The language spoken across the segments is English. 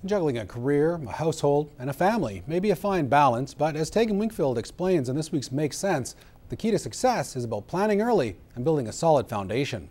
Juggling a career, a household, and a family may be a fine balance, but as Tegan Wingfield explains in this week's Makes Sense, the key to success is about planning early and building a solid foundation.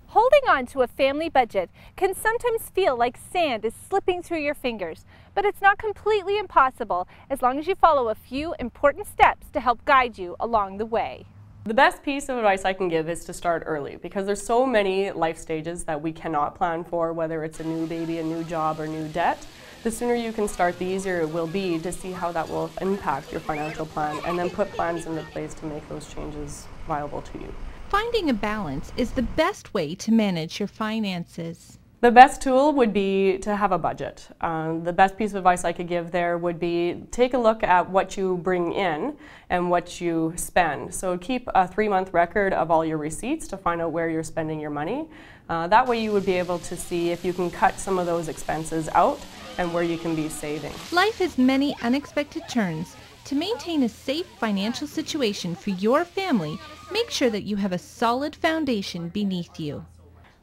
Holding on to a family budget can sometimes feel like sand is slipping through your fingers, but it's not completely impossible as long as you follow a few important steps to help guide you along the way. The best piece of advice I can give is to start early, because there's so many life stages that we cannot plan for, whether it's a new baby, a new job, or new debt. The sooner you can start, the easier it will be to see how that will impact your financial plan, and then put plans into place to make those changes viable to you. Finding a balance is the best way to manage your finances. The best tool would be to have a budget. The best piece of advice I could give there would be take a look at what you bring in and what you spend. So keep a 3-month record of all your receipts to find out where you're spending your money. That way you would be able to see if you can cut some of those expenses out and where you can be saving. Life has many unexpected turns. To maintain a safe financial situation for your family, make sure that you have a solid foundation beneath you.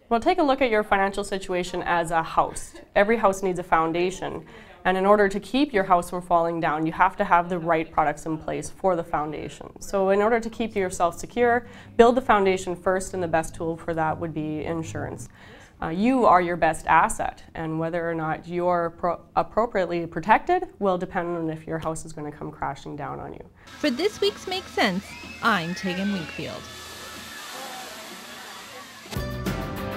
Well, take a look at your financial situation as a house. Every house needs a foundation, and in order to keep your house from falling down, you have to have the right products in place for the foundation. So in order to keep yourself secure, build the foundation first, and the best tool for that would be insurance. You are your best asset, and whether or not you're appropriately protected will depend on if your house is going to come crashing down on you. For this week's Make Sense, I'm Tegan Wingfield.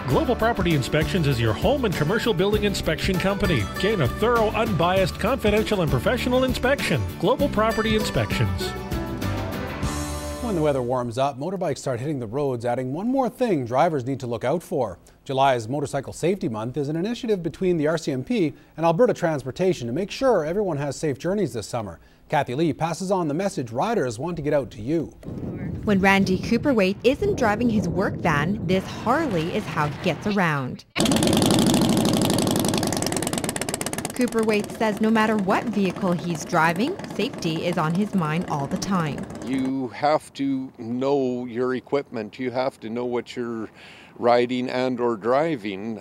Global Property Inspections is your home and commercial building inspection company. Gain a thorough, unbiased, confidential, and professional inspection. Global Property Inspections. When the weather warms up, motorbikes start hitting the roads, adding one more thing drivers need to look out for. July's Motorcycle Safety Month is an initiative between the RCMP and Alberta Transportation to make sure everyone has safe journeys this summer. Kathy Lee passes on the message riders want to get out to you. When Randy Cooperwaite isn't driving his work van, this Harley is how he gets around. Cooperwaite says no matter what vehicle he's driving, safety is on his mind all the time. You have to know your equipment. You have to know what you're riding and or driving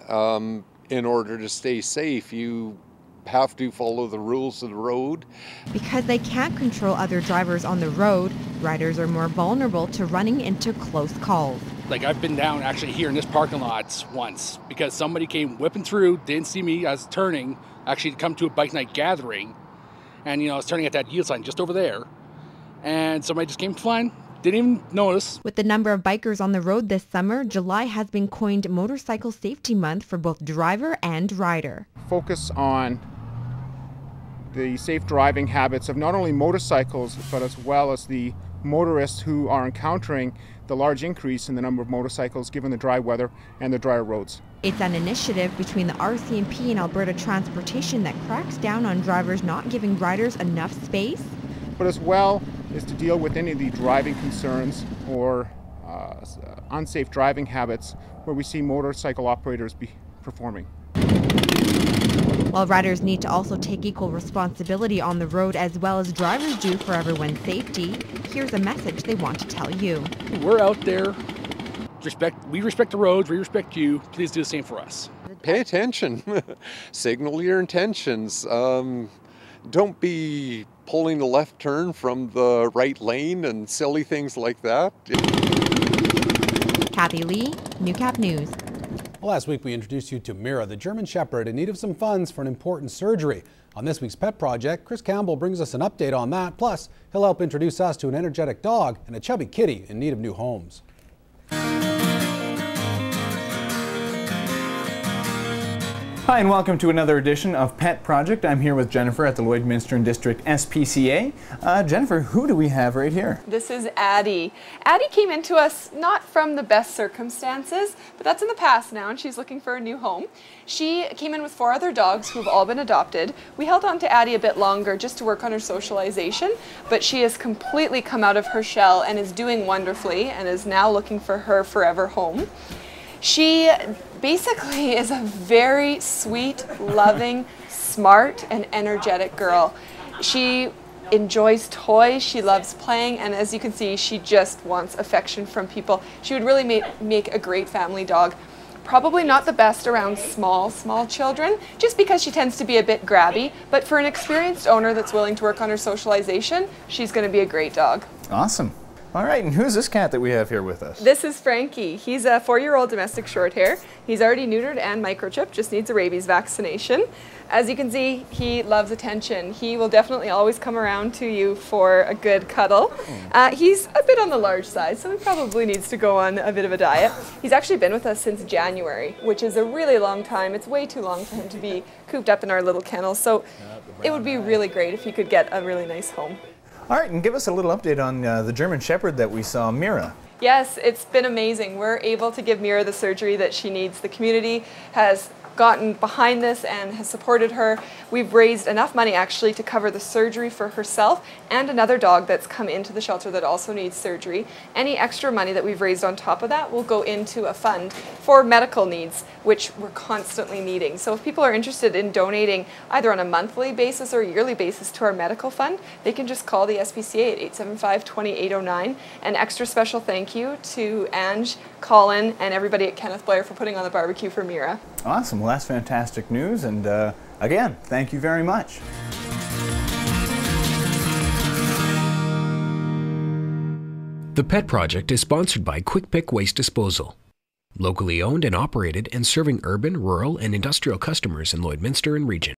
in order to stay safe. You have to follow the rules of the road. Because they can't control other drivers on the road, riders are more vulnerable to running into close calls. Like I've been down actually here in this parking lot once because somebody came whipping through, didn't see me, I was turning, actually come to a bike night gathering, and I was turning at that yield sign just over there, and somebody just came flying, didn't even notice. With the number of bikers on the road this summer, July has been coined Motorcycle Safety Month for both driver and rider. Focus on the safe driving habits of not only motorcycles, but as well as the motorists who are encountering the large increase in the number of motorcycles given the dry weather and the drier roads. It's an initiative between the RCMP and Alberta Transportation that cracks down on drivers not giving riders enough space, but as well is to deal with any of the driving concerns or unsafe driving habits where we see motorcycle operators be performing. While riders need to also take equal responsibility on the road as well as drivers do for everyone's safety, here's a message they want to tell you. We're out there. We respect the roads, we respect you. Please do the same for us. Pay attention. Signal your intentions. Don't be pulling a left turn from the right lane and silly things like that. Kathy Lee, Newcap News. Well, last week we introduced you to Mira, the German Shepherd in need of some funds for an important surgery. On this week's Pet Project, Chris Campbell brings us an update on that. Plus, he'll help introduce us to an energetic dog and a chubby kitty in need of new homes. Hi and welcome to another edition of Pet Project. I'm here with Jennifer at the Lloydminster and District SPCA. Jennifer, who do we have right here? This is Addie. Addie came into us not from the best circumstances, but that's in the past now, and she's looking for a new home. She came in with 4 other dogs who've all been adopted. We held on to Addie a bit longer just to work on her socialization, but she has completely come out of her shell and is doing wonderfully and is now looking for her forever home. She basically is a very sweet, loving, smart, and energetic girl. She enjoys toys, she loves playing, and as you can see, she just wants affection from people. She would really make a great family dog. Probably not the best around small children, just because she tends to be a bit grabby, but for an experienced owner that's willing to work on her socialization, she's going to be a great dog. Awesome. All right, and who's this cat that we have here with us? This is Frankie. He's a 4-year-old domestic short hair. He's already neutered and microchipped, just needs a rabies vaccination. As you can see, he loves attention. He will definitely always come around to you for a good cuddle. He's a bit on the large side, so he probably needs to go on a bit of a diet. He's actually been with us since January, which is a really long time. It's way too long for him to be cooped up in our little kennel, so it would be really great if he could get a really nice home. All right, and give us a little update on the German Shepherd that we saw, Mira. Yes, it's been amazing. We're able to give Mira the surgery that she needs. The community has gotten behind this and has supported her. We've raised enough money actually to cover the surgery for herself and another dog that's come into the shelter that also needs surgery. Any extra money that we've raised on top of that will go into a fund for medical needs, which we're constantly needing. So if people are interested in donating either on a monthly basis or yearly basis to our medical fund, they can just call the SPCA at 875-2809. An extra special thank you to Ange, Colin, and everybody at Kenneth Blair for putting on the barbecue for Mira. Awesome. Well, that's fantastic news. And again, thank you very much. The Pet Project is sponsored by Quick Pick Waste Disposal. Locally owned and operated and serving urban, rural, and industrial customers in Lloydminster and region.